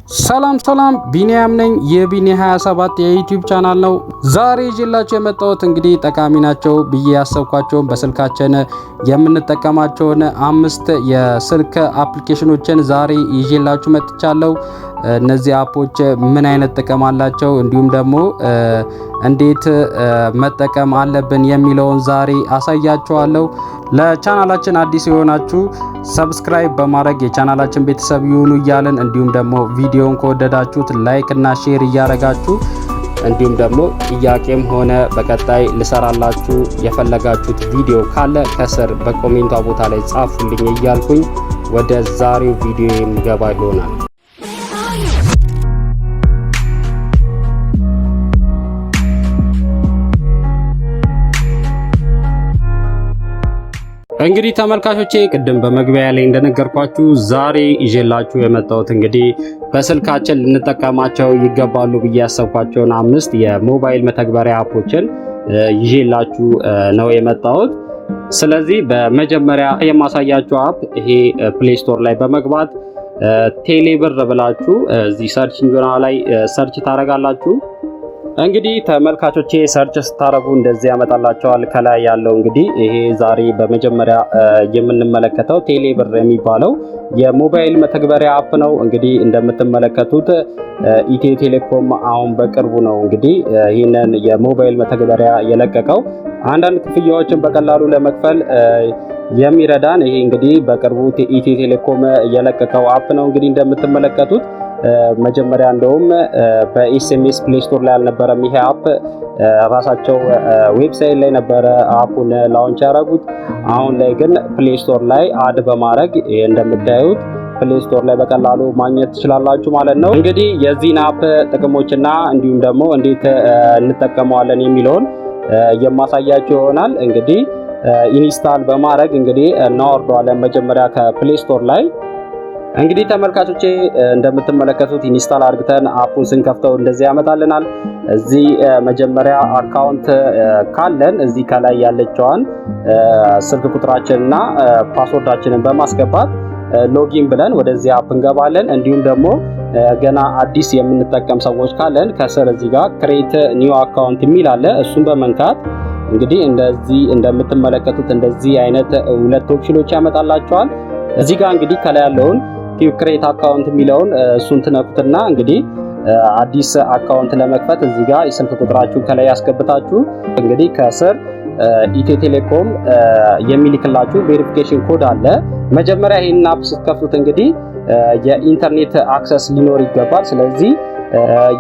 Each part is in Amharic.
ሰላም ቢኒያም ነኝ። የቢኒ27 የዩቲዩብ ቻናል ነው። ዛሬ ይዤላችሁ የመጣሁት እንግዲህ ጠቃሚ ናቸው ብዬ ያሰብኳቸውን በስልካችን የምንጠቀማቸውን 5 የስልክ አፕሊኬሽኖችን ዛሬ ይዤላችሁ መጥቻለሁ። እነዚህ አፖች ምን አይነት ጥቅም አላቸው እንዲሁም ደግሞ እንዴት መጠቀም አለብን የሚለውን ዛሬ አሳያችኋለሁ። ለቻናላችን አዲስ የሆናችሁ ሰብስክራይብ በማድረግ የቻናላችን ቤተሰብ ይሁኑ እያልን እንዲሁም ደግሞ ቪዲዮን ከወደዳችሁት ላይክ እና ሼር እያደረጋችሁ እንዲሁም ደግሞ ጥያቄም ሆነ በቀጣይ ልሰራላችሁ የፈለጋችሁት ቪዲዮ ካለ ከስር በኮሜንቷ ቦታ ላይ ጻፉልኝ እያልኩኝ ወደ ዛሬው ቪዲዮ የሚገባ ይሆናል። እንግዲህ ተመልካቾቼ ቅድም በመግቢያ ላይ እንደነገርኳችሁ ዛሬ ይዤላችሁ የመጣሁት እንግዲህ በስልካችን ልንጠቀማቸው ይገባሉ ብዬ ያሰብኳቸውን 5 የሞባይል መተግበሪያ አፖችን ይዤላችሁ ነው የመጣሁት። ስለዚህ በመጀመሪያ የማሳያችሁ አፕ ይሄ ፕሌይ ስቶር ላይ በመግባት ቴሌብር ብላችሁ እዚህ ሰርች ኢንጂን ላይ ሰርች ታረጋላችሁ። እንግዲህ ተመልካቾቼ ሰርች ስታረጉ እንደዚህ ያመጣላችኋል። ከላይ ያለው እንግዲህ ይሄ ዛሬ በመጀመሪያ የምንመለከተው ቴሌብር የሚባለው የሞባይል መተግበሪያ አፕ ነው። እንግዲህ እንደምትመለከቱት ኢትዮ ቴሌኮም አሁን በቅርቡ ነው እንግዲህ ይህንን የሞባይል መተግበሪያ የለቀቀው። አንዳንድ ክፍያዎችን በቀላሉ ለመክፈል የሚረዳን ይሄ እንግዲህ በቅርቡ ኢትዮ ቴሌኮም የለቀቀው አፕ ነው። እንግዲህ እንደምትመለከቱት መጀመሪያ እንደውም በኤስኤምኤስ ፕሌይ ስቶር ላይ አልነበረም ይሄ አፕ፣ ራሳቸው ዌብሳይት ላይ ነበረ አፑን ላውንች ያደረጉት። አሁን ላይ ግን ፕሌይ ስቶር ላይ አድ በማድረግ እንደምታዩት ፕሌይ ስቶር ላይ በቀላሉ ማግኘት ትችላላችሁ ማለት ነው። እንግዲህ የዚህን አፕ ጥቅሞችና እንዲሁም ደግሞ እንዴት እንጠቀመዋለን የሚለውን የማሳያችሁ ይሆናል። እንግዲህ ኢንስታል በማድረግ እንግዲህ እናወርደዋለን መጀመሪያ ከፕሌይ ስቶር ላይ። እንግዲህ ተመልካቾቼ እንደምትመለከቱት ኢንስታል አድርገን አፑን ስንከፍተው እንደዚህ ያመጣልናል። እዚህ መጀመሪያ አካውንት ካለን እዚህ ከላይ ያለችዋን ስልክ ቁጥራችንና ፓስወርዳችንን በማስገባት ሎጊን ብለን ወደዚህ አፕ እንገባለን። እንዲሁም ደግሞ ገና አዲስ የምንጠቀም ሰዎች ካለን ከስር እዚህ ጋር ክሬት ኒው አካውንት የሚል አለ። እሱን በመንካት እንግዲህ እንደዚህ እንደምትመለከቱት እንደዚህ አይነት 2 ኦፕሽኖች ያመጣላችኋል። እዚህ ጋር እንግዲህ ከላይ ያለውን ክሬት አካውንት የሚለውን እሱን ትነኩትና እንግዲህ አዲስ አካውንት ለመክፈት እዚህ ጋር የስልክ ቁጥራችሁን ከላይ ያስገብታችሁ እንግዲህ ከስር ኢትዮ ቴሌኮም የሚልክላችሁ ቬሪፊኬሽን ኮድ አለ። መጀመሪያ ይሄን አፕ ስትከፍቱት እንግዲህ የኢንተርኔት አክሰስ ሊኖር ይገባል። ስለዚህ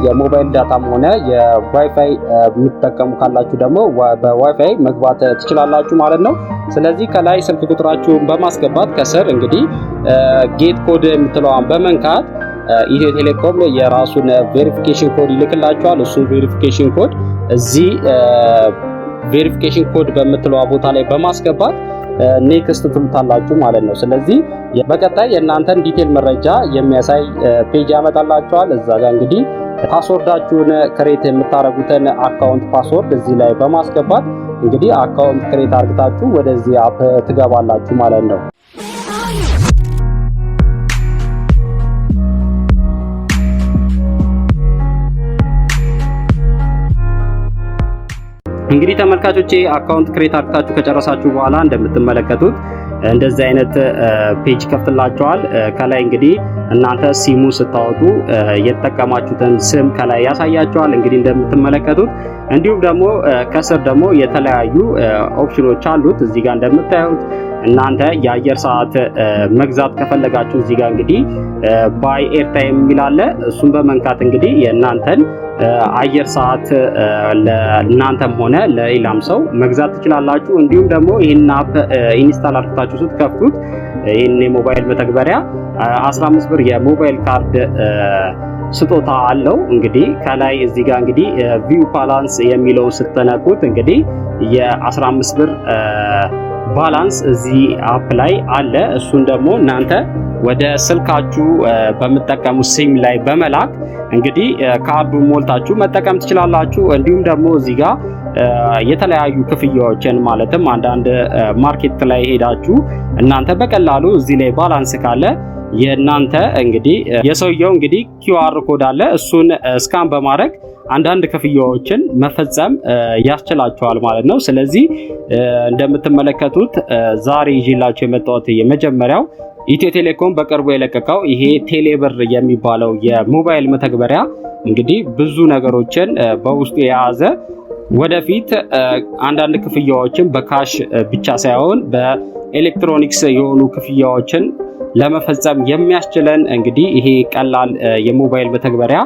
የሞባይል ዳታም ሆነ የዋይፋይ የምትጠቀሙ ካላችሁ ደግሞ በዋይፋይ መግባት ትችላላችሁ ማለት ነው። ስለዚህ ከላይ ስልክ ቁጥራችሁን በማስገባት ከስር እንግዲህ ጌት ኮድ የምትለዋን በመንካት ኢትዮ ቴሌኮም የራሱን ቬሪፊኬሽን ኮድ ይልክላችኋል። እሱ ቬሪፊኬሽን ኮድ እዚህ ቬሪፊኬሽን ኮድ በምትለዋ ቦታ ላይ በማስገባት ኔክስት ትሉታላችሁ ማለት ነው። ስለዚህ በቀጣይ የእናንተን ዲቴል መረጃ የሚያሳይ ፔጅ ያመጣላችኋል። እዛ ጋር እንግዲህ ፓስወርዳችሁን ክሬት የምታረጉትን አካውንት ፓስወርድ እዚህ ላይ በማስገባት እንግዲህ አካውንት ክሬት አድርጋችሁ ወደዚህ አፕ ትገባላችሁ ማለት ነው። እንግዲህ ተመልካቾቼ አካውንት ክሬት አድርጋችሁ ከጨረሳችሁ በኋላ እንደምትመለከቱት እንደዚህ አይነት ፔጅ ከፍትላችኋል። ከላይ እንግዲህ እናንተ ሲሙ ስታወጡ የተጠቀማችሁትን ስም ከላይ ያሳያችኋል እንግዲህ እንደምትመለከቱት። እንዲሁም ደግሞ ከስር ደግሞ የተለያዩ ኦፕሽኖች አሉት። እዚህ ጋር እንደምታዩት እናንተ የአየር ሰዓት መግዛት ከፈለጋችሁ እዚህ ጋር እንግዲህ ባይ ኤርታይም የሚል አለ። እሱን በመንካት እንግዲህ የእናንተን አየር ሰዓት ለእናንተም ሆነ ለሌላም ሰው መግዛት ትችላላችሁ። እንዲሁም ደግሞ ይሄን አፕ ኢንስታል አድርጋችሁ ስትከፍቱት ይሄን የሞባይል መተግበሪያ 15 ብር የሞባይል ካርድ ስጦታ አለው። እንግዲህ ከላይ እዚህ ጋር እንግዲህ ቪው ባላንስ የሚለውን ስትነኩት እንግዲህ የ15 ብር ባላንስ እዚህ አፕ ላይ አለ። እሱን ደግሞ እናንተ ወደ ስልካችሁ በመጠቀሙ ሲም ላይ በመላክ እንግዲህ ካርዱን ሞልታችሁ መጠቀም ትችላላችሁ። እንዲሁም ደግሞ እዚህ ጋር የተለያዩ ክፍያዎችን ማለትም አንዳንድ ማርኬት ላይ ሄዳችሁ እናንተ በቀላሉ እዚህ ላይ ባላንስ ካለ የናንተ እንግዲህ የሰውየው እንግዲህ QR ኮድ አለ እሱን ስካን በማድረግ አንዳንድ ክፍያዎችን መፈጸም ያስችላችኋል ማለት ነው። ስለዚህ እንደምትመለከቱት ዛሬ ይዤላችሁ የመጣሁት የመጀመሪያው ኢትዮ ቴሌኮም በቅርቡ የለቀቀው ይሄ ቴሌብር የሚባለው የሞባይል መተግበሪያ እንግዲህ ብዙ ነገሮችን በውስጡ የያዘ ወደፊት አንዳንድ ክፍያዎችን በካሽ ብቻ ሳይሆን በኤሌክትሮኒክስ የሆኑ ክፍያዎችን ለመፈጸም የሚያስችለን እንግዲህ ይሄ ቀላል የሞባይል መተግበሪያ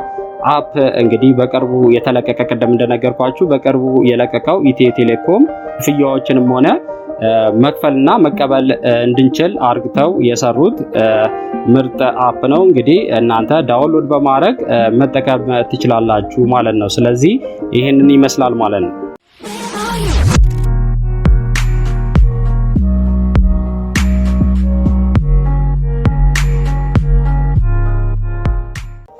አፕ እንግዲህ በቅርቡ የተለቀቀ ቀደም እንደነገርኳችሁ በቅርቡ የለቀቀው ኢትዮ ቴሌኮም ክፍያዎችንም ሆነ መክፈልና መቀበል እንድንችል አርግተው የሰሩት ምርጥ አፕ ነው። እንግዲህ እናንተ ዳውንሎድ በማድረግ መጠቀም ትችላላችሁ ማለት ነው። ስለዚህ ይሄንን ይመስላል ማለት ነው።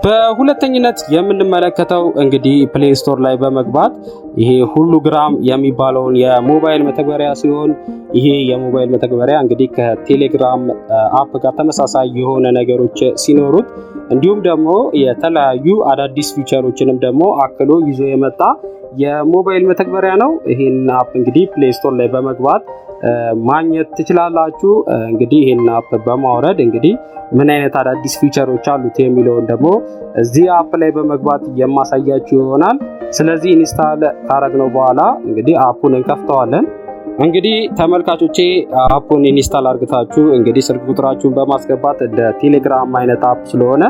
በሁለተኝነት የምንመለከተው እንግዲህ ፕሌይ ስቶር ላይ በመግባት ይሄ ሁሉግራም የሚባለውን የሞባይል መተግበሪያ ሲሆን ይሄ የሞባይል መተግበሪያ እንግዲህ ከቴሌግራም አፕ ጋር ተመሳሳይ የሆነ ነገሮች ሲኖሩት እንዲሁም ደግሞ የተለያዩ አዳዲስ ፊቸሮችንም ደግሞ አክሎ ይዞ የመጣ የሞባይል መተግበሪያ ነው። ይሄን አፕ እንግዲህ ፕሌይ ስቶር ላይ በመግባት ማግኘት ትችላላችሁ። እንግዲህ ይሄን አፕ በማውረድ እንግዲህ ምን አይነት አዳዲስ ፊቸሮች አሉት የሚለውን ደግሞ እዚህ አፕ ላይ በመግባት የማሳያችሁ ይሆናል። ስለዚህ ኢንስታል ካረግነው በኋላ እንግዲህ አፑን እንከፍተዋለን። እንግዲህ ተመልካቾቼ አፑን ኢንስታል አርግታችሁ እንግዲህ ስልክ ቁጥራችሁን በማስገባት እንደ ቴሌግራም አይነት አፕ ስለሆነ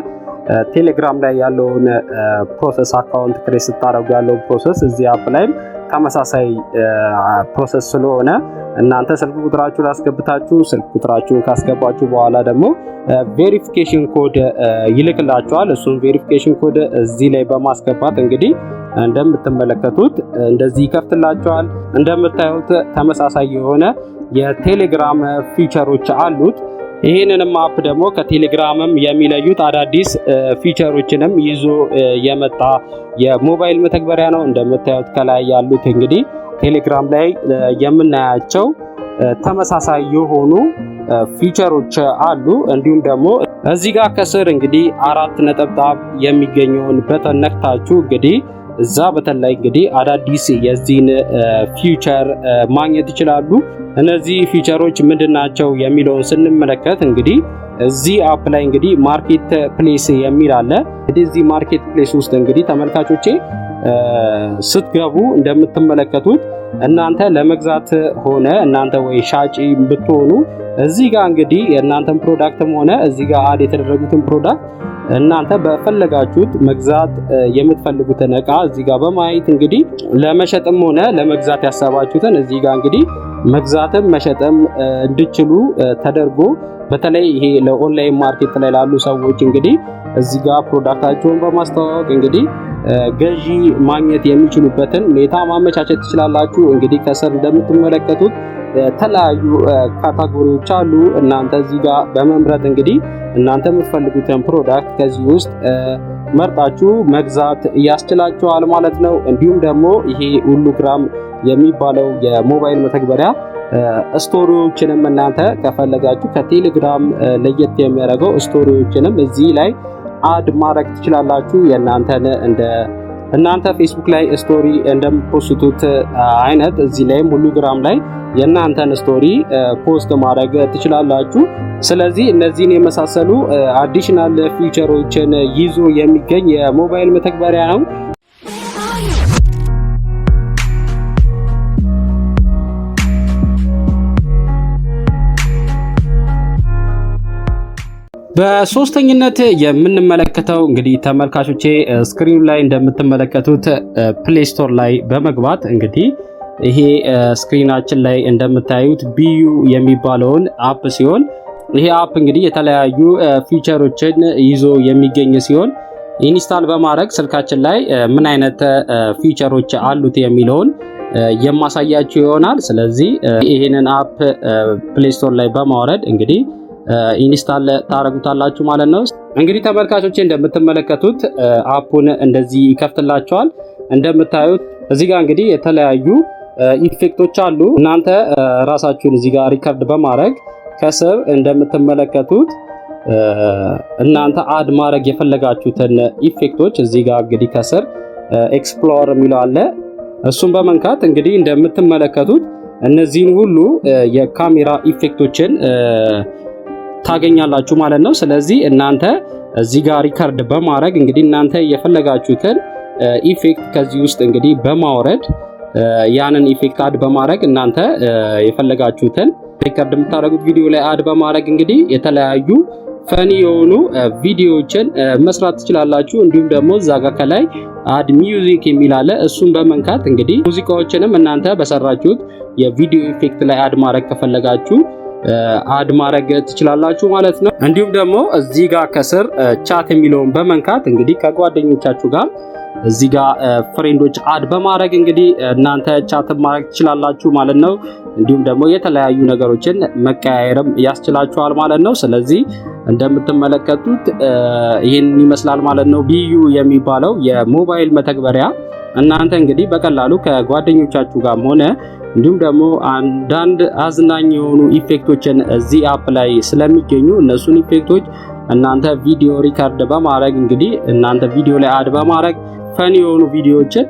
ቴሌግራም ላይ ያለውን ፕሮሰስ አካውንት ክሬት ስታደርጉ ያለው ፕሮሰስ እዚህ አፕ ላይም ተመሳሳይ ፕሮሰስ ስለሆነ እናንተ ስልክ ቁጥራችሁን አስገብታችሁ ስልክ ቁጥራችሁን ካስገባችሁ በኋላ ደግሞ ቬሪፊኬሽን ኮድ ይልክላችኋል። እሱን ቬሪፊኬሽን ኮድ እዚህ ላይ በማስገባት እንግዲህ እንደምትመለከቱት እንደዚህ ይከፍትላችኋል። እንደምታዩት ተመሳሳይ የሆነ የቴሌግራም ፊቸሮች አሉት። ይሄንንም አፕ ደግሞ ከቴሌግራምም የሚለዩት አዳዲስ ፊቸሮችንም ይዞ የመጣ የሞባይል መተግበሪያ ነው። እንደምታዩት ከላይ ያሉት እንግዲህ ቴሌግራም ላይ የምናያቸው ተመሳሳይ የሆኑ ፊቸሮች አሉ። እንዲሁም ደግሞ እዚህ ጋር ከስር እንግዲህ 4 ነጠብጣብ የሚገኘውን በተን ነክታችሁ እንግዲህ እዛ በተለይ እንግዲህ አዳዲስ የዚህን ፊቸር ማግኘት ይችላሉ። እነዚህ ፊቸሮች ምንድናቸው የሚለውን ስንመለከት እንግዲህ እዚህ አፕ ላይ እንግዲህ ማርኬት ፕሌስ የሚል አለ። እንግዲህ እዚህ ማርኬት ፕሌስ ውስጥ እንግዲህ ተመልካቾቼ ስትገቡ እንደምትመለከቱት እናንተ ለመግዛት ሆነ እናንተ ወይ ሻጪ ብትሆኑ እዚህ ጋር እንግዲህ የእናንተን ፕሮዳክትም ሆነ እዚህ ጋር አድ የተደረጉትን ፕሮዳክት እናንተ በፈለጋችሁት መግዛት የምትፈልጉትን እቃ እዚህ ጋር በማየት እንግዲህ ለመሸጥም ሆነ ለመግዛት ያሰባችሁትን እዚህ ጋር እንግዲህ መግዛትም መሸጥም እንድችሉ ተደርጎ በተለይ ይሄ ለኦንላይን ማርኬት ላይ ላሉ ሰዎች እንግዲህ እዚህ ጋር ፕሮዳክታቸውን በማስተዋወቅ እንግዲህ ገዢ ማግኘት የሚችሉበትን ሁኔታ ማመቻቸት ትችላላችሁ። እንግዲህ ከስር እንደምትመለከቱት የተለያዩ ካታጎሪዎች አሉ። እናንተ እዚህ ጋር በመምረጥ እንግዲህ እናንተ የምትፈልጉትን ፕሮዳክት ከዚህ ውስጥ መርጣችሁ መግዛት ያስችላችኋል ማለት ነው። እንዲሁም ደግሞ ይሄ ሁሉግራም የሚባለው የሞባይል መተግበሪያ ስቶሪዎችንም እናንተ ከፈለጋችሁ ከቴሌግራም ለየት የሚያደርገው ስቶሪዎችንም እዚህ ላይ አድ ማድረግ ትችላላችሁ። እናንተ ፌስቡክ ላይ ስቶሪ እንደምትፖስቱት አይነት እዚህ ላይም ሁሉግራም ላይ የእናንተን ስቶሪ ፖስት ማድረግ ትችላላችሁ። ስለዚህ እነዚህን የመሳሰሉ አዲሽናል ፊቸሮችን ይዞ የሚገኝ የሞባይል መተግበሪያ ነው። በሶስተኝነት የምንመለከተው እንግዲህ ተመልካቾቼ ስክሪኑ ላይ እንደምትመለከቱት ፕሌይ ስቶር ላይ በመግባት እንግዲህ ይሄ ስክሪናችን ላይ እንደምታዩት ቢዩ የሚባለውን አፕ ሲሆን ይሄ አፕ እንግዲህ የተለያዩ ፊቸሮችን ይዞ የሚገኝ ሲሆን ኢንስታል በማድረግ ስልካችን ላይ ምን አይነት ፊቸሮች አሉት የሚለውን የማሳያችሁ ይሆናል። ስለዚህ ይሄንን አፕ ፕሌይ ስቶር ላይ በማውረድ እንግዲህ ኢንስታል ታረጉታላችሁ ማለት ነው። እንግዲህ ተመልካቾቼ እንደምትመለከቱት አፑን እንደዚህ ይከፍትላችኋል። እንደምታዩት እዚህ ጋር እንግዲህ የተለያዩ ኢፌክቶች አሉ። እናንተ ራሳችሁን እዚህ ጋር ሪከርድ በማድረግ ከስር እንደምትመለከቱት እናንተ አድ ማድረግ የፈለጋችሁትን ኢፌክቶች እዚህ ጋር እንግዲህ ከስር ኤክስፕሎር የሚለው አለ። እሱን በመንካት እንግዲህ እንደምትመለከቱት እነዚህን ሁሉ የካሜራ ኢፌክቶችን ታገኛላችሁ ማለት ነው። ስለዚህ እናንተ እዚህ ጋር ሪከርድ በማድረግ እንግዲህ እናንተ የፈለጋችሁትን ኢፌክት ከዚህ ውስጥ እንግዲህ በማውረድ ያንን ኢፌክት አድ በማድረግ እናንተ የፈለጋችሁትን ሪከርድ የምታደርጉት ቪዲዮ ላይ አድ በማድረግ እንግዲህ የተለያዩ ፈኒ የሆኑ ቪዲዮዎችን መስራት ትችላላችሁ። እንዲሁም ደግሞ እዛ ጋር ከላይ አድ ሚውዚክ የሚል አለ። እሱን በመንካት እንግዲህ ሙዚቃዎችንም እናንተ በሰራችሁት የቪዲዮ ኢፌክት ላይ አድ ማድረግ ከፈለጋችሁ አድ ማድረግ ትችላላችሁ ማለት ነው። እንዲሁም ደግሞ እዚህ ጋር ከስር ቻት የሚለውን በመንካት እንግዲህ ከጓደኞቻችሁ ጋር እዚህ ጋር ፍሬንዶች አድ በማድረግ እንግዲህ እናንተ ቻት ማድረግ ትችላላችሁ ማለት ነው። እንዲሁም ደግሞ የተለያዩ ነገሮችን መቀያየርም ያስችላችኋል ማለት ነው። ስለዚህ እንደምትመለከቱት ይሄን ይመስላል ማለት ነው። ቢዩ የሚባለው የሞባይል መተግበሪያ እናንተ እንግዲህ በቀላሉ ከጓደኞቻችሁ ጋርም ሆነ እንዲሁም ደግሞ አንዳንድ አዝናኝ የሆኑ ኢፌክቶችን እዚህ አፕ ላይ ስለሚገኙ እነሱን ኢፌክቶች እናንተ ቪዲዮ ሪከርድ በማድረግ እንግዲህ እናንተ ቪዲዮ ላይ አድ በማድረግ ፈኒ የሆኑ ቪዲዮዎችን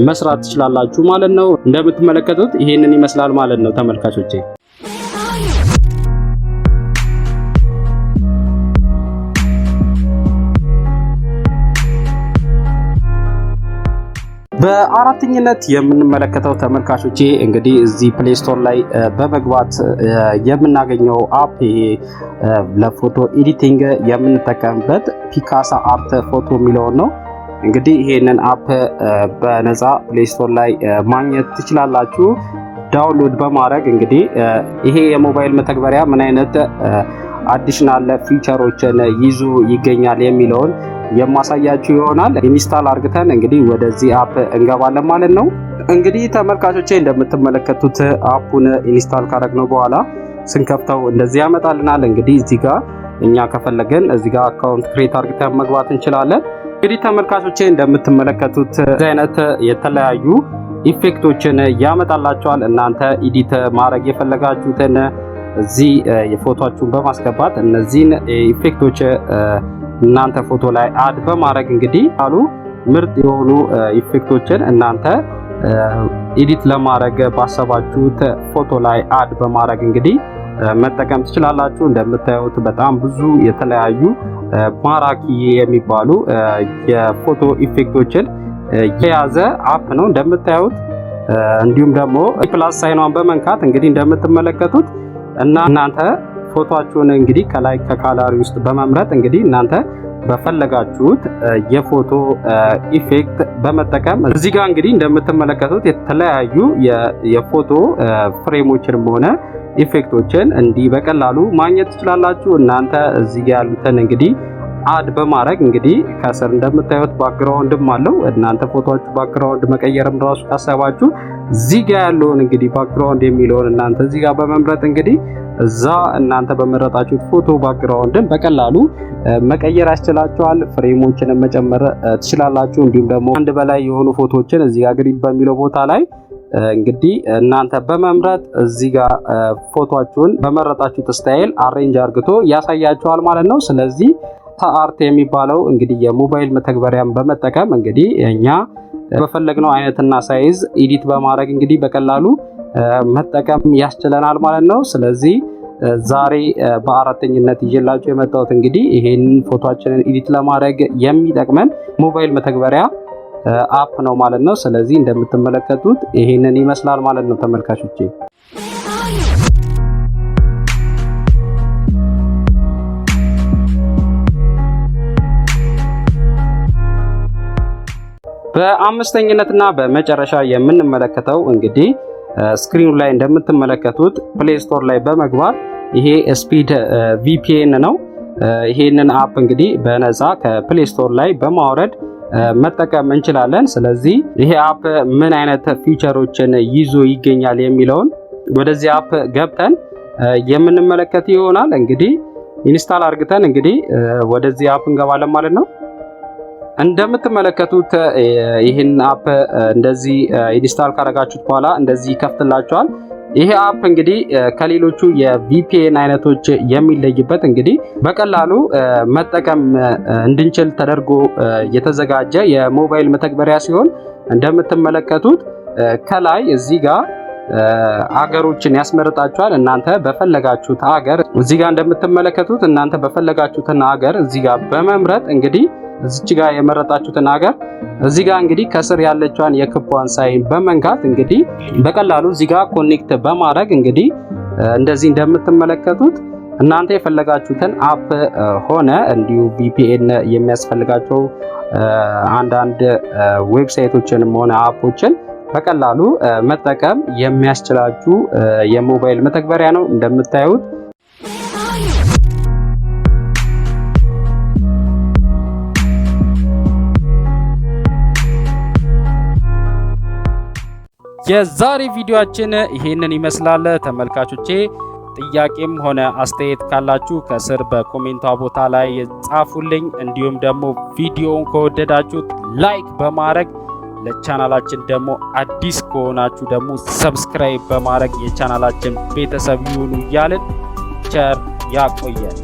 መስራት ትችላላችሁ ማለት ነው። እንደምትመለከቱት ይሄንን ይመስላል ማለት ነው ተመልካቾቼ። በአራተኝነት የምንመለከተው ተመልካቾቼ እንግዲህ እዚህ ፕሌይ ስቶር ላይ በመግባት የምናገኘው አፕ ይሄ ለፎቶ ኤዲቲንግ የምንጠቀምበት ፒካሳ አርት ፎቶ የሚለው ነው። እንግዲህ ይሄንን አፕ በነፃ ፕሌይ ስቶር ላይ ማግኘት ትችላላችሁ ዳውንሎድ በማድረግ እንግዲህ ይሄ የሞባይል መተግበሪያ ምን አይነት አዲሽናል ፊቸሮችን ይዞ ይገኛል የሚለውን የማሳያችሁ ይሆናል። ኢንስታል አርግተን እንግዲህ ወደዚህ አፕ እንገባለን ማለት ነው። እንግዲህ ተመልካቾቼ እንደምትመለከቱት አፑን ኢንስታል ካደረግነው በኋላ ስንከፍተው እንደዚህ ያመጣልናል። እንግዲህ እዚህ ጋር እኛ ከፈለገን እዚህ ጋር አካውንት ክሬት አርግተን መግባት እንችላለን። እንግዲህ ተመልካቾቼ እንደምትመለከቱት እዚህ አይነት የተለያዩ ኢፌክቶችን ያመጣላችኋል። እናንተ ኤዲት ማድረግ የፈለጋችሁትን እዚህ የፎቶአችሁን በማስገባት እነዚህን ኢፌክቶች እናንተ ፎቶ ላይ አድ በማድረግ እንግዲህ አሉ ምርጥ የሆኑ ኢፌክቶችን እናንተ ኤዲት ለማድረግ ባሰባችሁት ፎቶ ላይ አድ በማድረግ እንግዲህ መጠቀም ትችላላችሁ። እንደምታዩት በጣም ብዙ የተለያዩ ማራኪ የሚባሉ የፎቶ ኢፌክቶችን የያዘ አፕ ነው እንደምታዩት። እንዲሁም ደግሞ ፕላስ ሳይኗን በመንካት እንግዲህ እንደምትመለከቱት እናንተ ፎቶአችሁን እንግዲህ ከላይ ከጋላሪ ውስጥ በመምረጥ እንግዲህ እናንተ በፈለጋችሁት የፎቶ ኢፌክት በመጠቀም እዚህ ጋር እንግዲህ እንደምትመለከቱት የተለያዩ የፎቶ ፍሬሞችንም ሆነ ኢፌክቶችን እንዲህ በቀላሉ ማግኘት ትችላላችሁ። እናንተ እዚህ ጋር ያሉትን እንግዲህ አድ በማድረግ እንግዲህ ከስር እንደምታዩት ባክግራውንድም አለው። እናንተ ፎቶአችሁ ባክግራውንድ መቀየርም ራሱ ካሰባችሁ እዚህ ጋር ያለውን እንግዲህ ባክግራውንድ የሚለውን እናንተ እዚህ ጋር በመምረጥ እንግዲህ እዛ እናንተ በመረጣችሁት ፎቶ ባክግራውንድን በቀላሉ መቀየር ያስችላችኋል። ፍሬሞችንም መጨመር ትችላላችሁ። እንዲሁም ደግሞ አንድ በላይ የሆኑ ፎቶዎችን እዚህ ጋር ግሪድ በሚለው ቦታ ላይ እንግዲህ እናንተ በመምረጥ እዚህ ጋር ፎቶአችሁን በመረጣችሁት ስታይል አሬንጅ አርግቶ ያሳያችኋል ማለት ነው። ስለዚህ አርት የሚባለው እንግዲህ የሞባይል መተግበሪያን በመጠቀም እንግዲህ እኛ በፈለግነው አይነትና ሳይዝ ኤዲት በማድረግ እንግዲህ በቀላሉ መጠቀም ያስችለናል ማለት ነው። ስለዚህ ዛሬ በአራተኝነት ይዤላችሁ የመጣሁት እንግዲህ ይሄንን ፎቶአችንን ኤዲት ለማድረግ የሚጠቅመን ሞባይል መተግበሪያ አፕ ነው ማለት ነው። ስለዚህ እንደምትመለከቱት ይሄንን ይመስላል ማለት ነው ተመልካቾቼ። በአምስተኝነትና በመጨረሻ የምንመለከተው እንግዲህ ስክሪኑ ላይ እንደምትመለከቱት ፕሌይ ስቶር ላይ በመግባት ይሄ ስፒድ ቪፒኤን ነው። ይሄንን አፕ እንግዲህ በነፃ ከፕሌይ ስቶር ላይ በማውረድ መጠቀም እንችላለን። ስለዚህ ይሄ አፕ ምን አይነት ፊቸሮችን ይዞ ይገኛል የሚለውን ወደዚህ አፕ ገብተን የምንመለከት ይሆናል። እንግዲህ ኢንስታል አርግተን እንግዲህ ወደዚህ አፕ እንገባለን ማለት ነው። እንደምትመለከቱት ይህን አፕ እንደዚህ ኢንስታል ካረጋችሁት በኋላ እንደዚህ ይከፍትላችኋል። ይሄ አፕ እንግዲህ ከሌሎቹ የቪፒኤን አይነቶች የሚለይበት እንግዲህ በቀላሉ መጠቀም እንድንችል ተደርጎ የተዘጋጀ የሞባይል መተግበሪያ ሲሆን እንደምትመለከቱት ከላይ እዚህ ጋር አገሮችን ያስመርጣችኋል። እናንተ በፈለጋችሁት ሀገር እዚህ ጋር እንደምትመለከቱት እናንተ በፈለጋችሁትን ሀገር እዚህ ጋር በመምረጥ እንግዲህ እዚች ጋር የመረጣችሁትን ሀገር እዚህ ጋር እንግዲህ ከስር ያለችዋን የክቧን ሳይን በመንካት እንግዲህ በቀላሉ እዚህ ጋር ኮኔክት በማድረግ እንግዲህ እንደዚህ እንደምትመለከቱት እናንተ የፈለጋችሁትን አፕ ሆነ እንዲሁ ቪፒኤን የሚያስፈልጋቸው አንዳንድ ዌብሳይቶችንም ሆነ አፖችን በቀላሉ መጠቀም የሚያስችላችሁ የሞባይል መተግበሪያ ነው እንደምታዩት። የዛሬ ቪዲዮአችን ይሄንን ይመስላል ተመልካቾቼ። ጥያቄም ሆነ አስተያየት ካላችሁ ከስር በኮሜንቷ ቦታ ላይ ጻፉልኝ። እንዲሁም ደግሞ ቪዲዮውን ከወደዳችሁት ላይክ በማድረግ ለቻናላችን ደግሞ አዲስ ከሆናችሁ ደግሞ ሰብስክራይብ በማድረግ የቻናላችን ቤተሰብ ይሁኑ እያልን ቸር ያቆየን።